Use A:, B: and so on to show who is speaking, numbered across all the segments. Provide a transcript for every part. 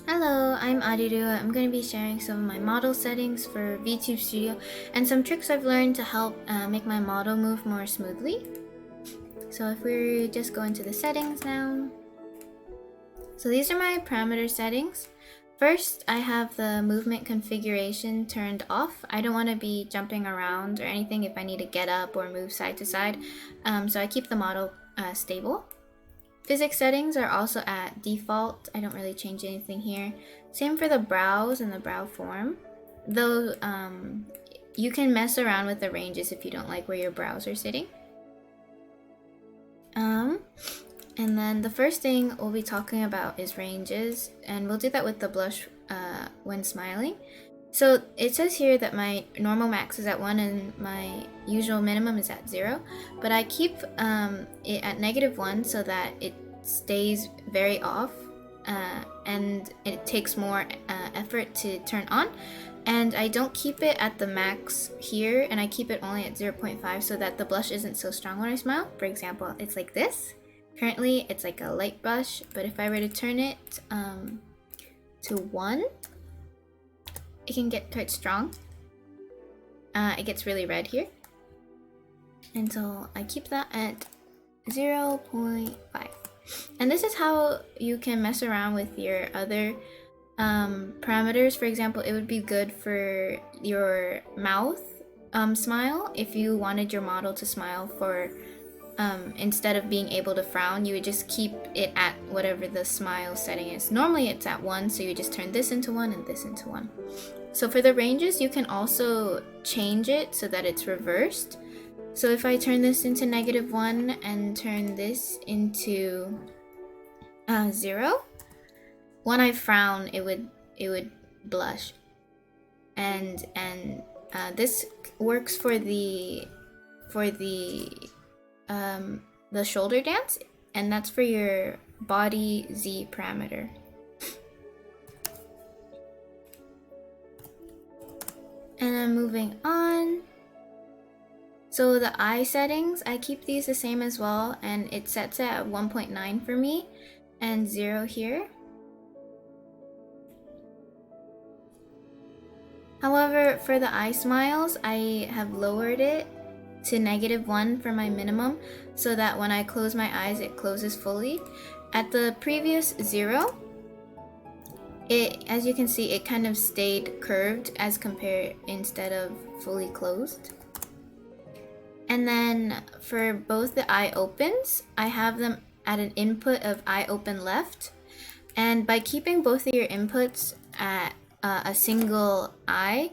A: Hello, I'm Ariru. I'm going to be sharing some of my model settings for Vtube Studio and some tricks I've learned to help make my model move more smoothly. So if we just go into the settings now. So these are my parameter settings. First, I have the movement configuration turned off. I don't want to be jumping around or anything if I need to get up or move side to side. So I keep the model stable. Physics settings are also at default. I don't really change anything here. Same for the brows and the brow form. Though you can mess around with the ranges if you don't like where your brows are sitting. And then the first thing we'll be talking about is ranges, and we'll do that with the blush when smiling. So it says here that my normal max is at 1 and my usual minimum is at 0, but I keep it at -1 so that it stays very off and it takes more effort to turn on. And I don't keep it at the max here, and I keep it only at 0.5 so that the blush isn't so strong when I smile. For example, it's like this. Currently, it's like a light blush, but if I were to turn it to 1, it can get quite strong. It gets really red here. And so I keep that at 0.5. And this is how you can mess around with your other parameters. For example, it would be good for your mouth smile. If you wanted your model to smile for instead of being able to frown, you would just keep it at whatever the smile setting is. Normally it's at 1, so you just turn this into 1 and this into 1. So for the ranges, you can also change it so that it's reversed. So if I turn this into -1 and turn this into 0, when I frown, it would blush. And this works for the shoulder dance, and that's for your body Z parameter. And then moving on. So the eye settings, I keep these the same as well, and it sets it at 1.9 for me and 0 here. However, for the eye smiles, I have lowered it to -1 for my minimum so that when I close my eyes, it closes fully. At the previous 0, as you can see, it kind of stayed curved as compared instead of fully closed. And then for both the eye opens, I have them at an input of eye open left. And by keeping both of your inputs at a single eye,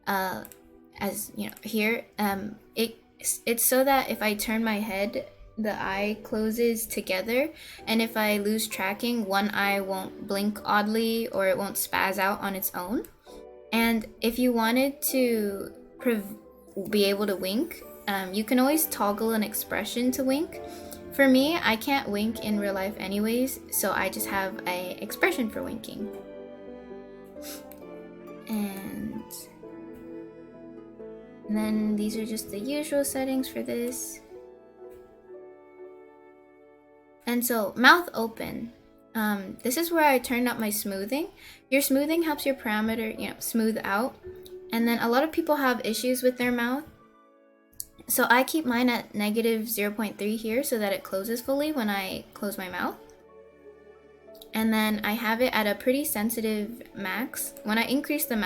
A: as you know here, it's so that if I turn my head, the eye closes together, and if I lose tracking, one eye won't blink oddly or it won't spaz out on its own. And if you wanted to be able to wink, you can always toggle an expression to wink. For me, I can't wink in real life anyways, so I just have an expression for winking. And then these are just the usual settings for this. And so mouth open. This is where I turned up my smoothing. Your smoothing helps your parameter, smooth out. And then a lot of people have issues with their mouth. So I keep mine at -0.3 here so that it closes fully when I close my mouth. And then I have it at a pretty sensitive max. When I increase the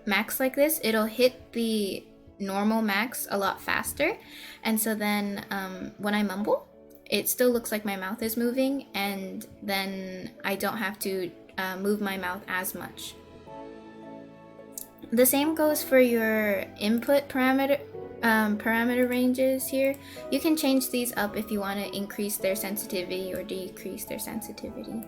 A: max like this, it'll hit the normal max a lot faster. And so then when I mumble, it still looks like my mouth is moving, and then I don't have to move my mouth as much. The same goes for your input parameter ranges here. You can change these up if you want to increase their sensitivity or decrease their sensitivity.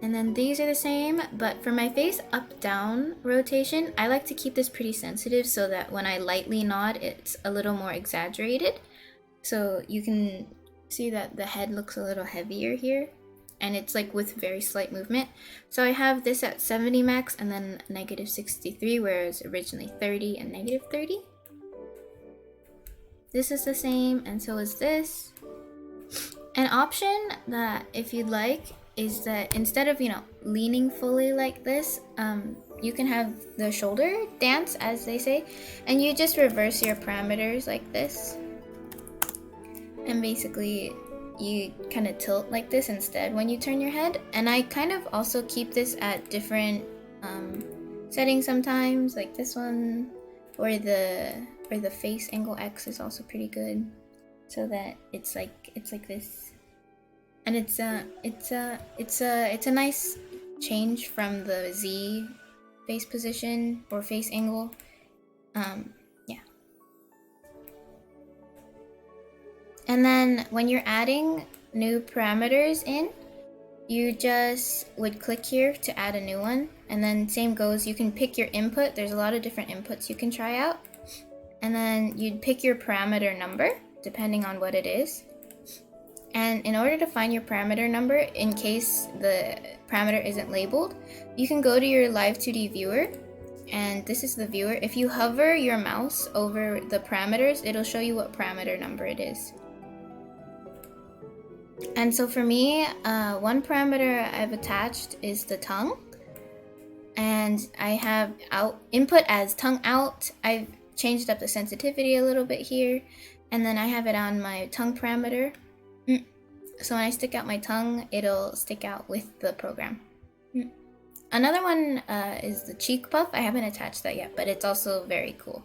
A: And then these are the same, but for my face up-down rotation, I like to keep this pretty sensitive so that when I lightly nod, it's a little more exaggerated. So you can see that the head looks a little heavier here, and it's like with very slight movement. So I have this at 70 max and then -63, whereas originally 30 and -30. This is the same, and so is this. An option that, if you'd like, is that instead of, leaning fully like this, you can have the shoulder dance, as they say, and you just reverse your parameters like this. And basically, you kind of tilt like this instead when you turn your head. And I kind of also keep this at different settings sometimes, like this one, or the face angle X is also pretty good, so that it's like this. And it's a nice change from the Z face position or face angle. Yeah. And then when you're adding new parameters in, you just would click here to add a new one. And then same goes, you can pick your input. There's a lot of different inputs you can try out. And then you'd pick your parameter number, depending on what it is. And in order to find your parameter number, in case the parameter isn't labeled, you can go to your Live 2D viewer, and this is the viewer. If you hover your mouse over the parameters, it'll show you what parameter number it is. And so for me, one parameter I've attached is the tongue, and I have input as tongue out. I've changed up the sensitivity a little bit here, and then I have it on my tongue parameter. So when I stick out my tongue, it'll stick out with the program. Another one is the cheek puff. I haven't attached that yet, but it's also very cool.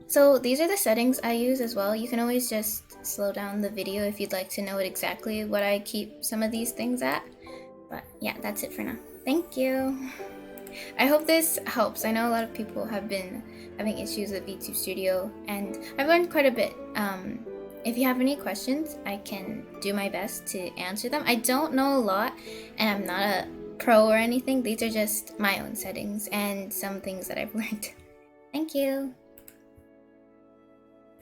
A: So these are the settings I use as well. You can always just slow down the video if you'd like to know exactly what I keep some of these things at. But yeah, that's it for now. Thank you. I hope this helps. I know a lot of people have been having issues with Vtube Studio, and I've learned quite a bit. If you have any questions, I can do my best to answer them. I don't know a lot, and I'm not a pro or anything. These are just my own settings and some things that I've learned. Thank you.